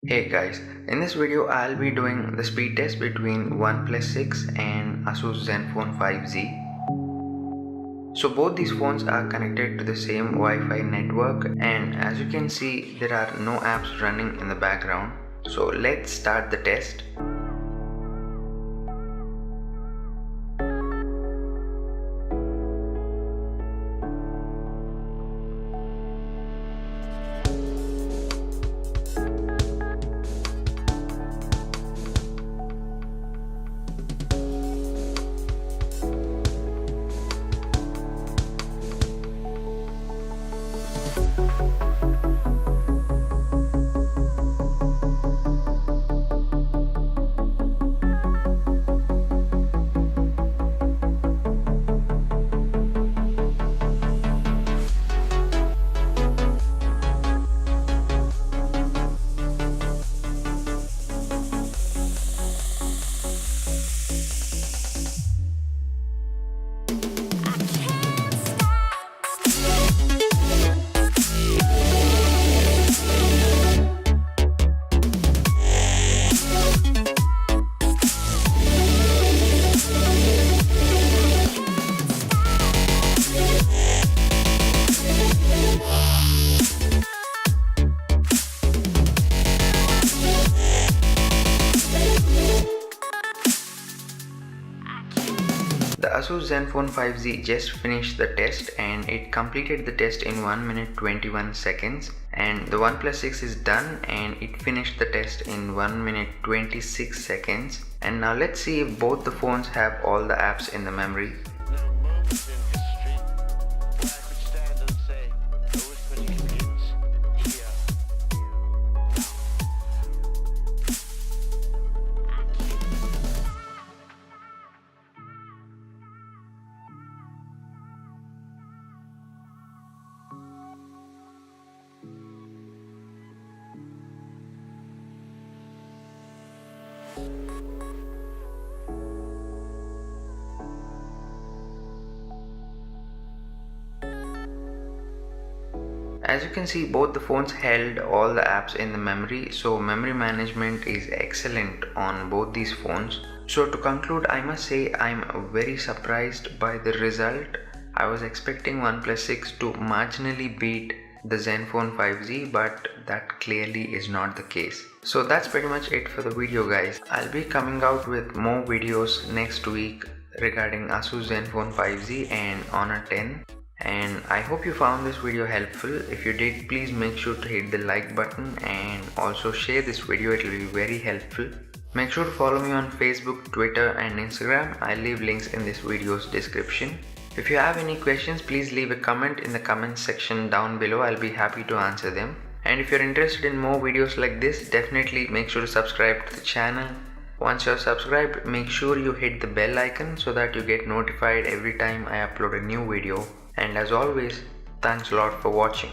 Hey guys, in this video I'll be doing the speed test between OnePlus 6 and Asus Zenfone 5Z. So both these phones are connected to the same Wi-Fi network, and as you can see there are no apps running in the background. So let's start the test. The Asus Zenfone 5Z just finished the test and it completed the test in 1 minute 21 seconds, and the OnePlus 6 is done and it finished the test in 1 minute 26 seconds. And now let's see if both the phones have all the apps in the memory. As you can see, both the phones held all the apps in the memory, so memory management is excellent on both these phones. So to conclude, I must say I'm very surprised by the result. I was expecting OnePlus 6 to marginally beat the Zenfone 5Z, but that clearly is not the case. So that's pretty much it for the video, guys. I'll be coming out with more videos next week regarding Asus Zenfone 5Z and Honor 10. And I hope you found this video helpful. If you did, please make sure to hit the like button and also share this video. It will be very helpful. Make sure to follow me on Facebook, Twitter and Instagram. I'll leave links in this video's description. If you have any questions, please leave a comment in the comment section down below. I'll be happy to answer them. And if you're interested in more videos like this, definitely make sure to subscribe to the channel. Once you're subscribed, make sure you hit the bell icon so that you get notified every time I upload a new video. And as always, thanks a lot for watching.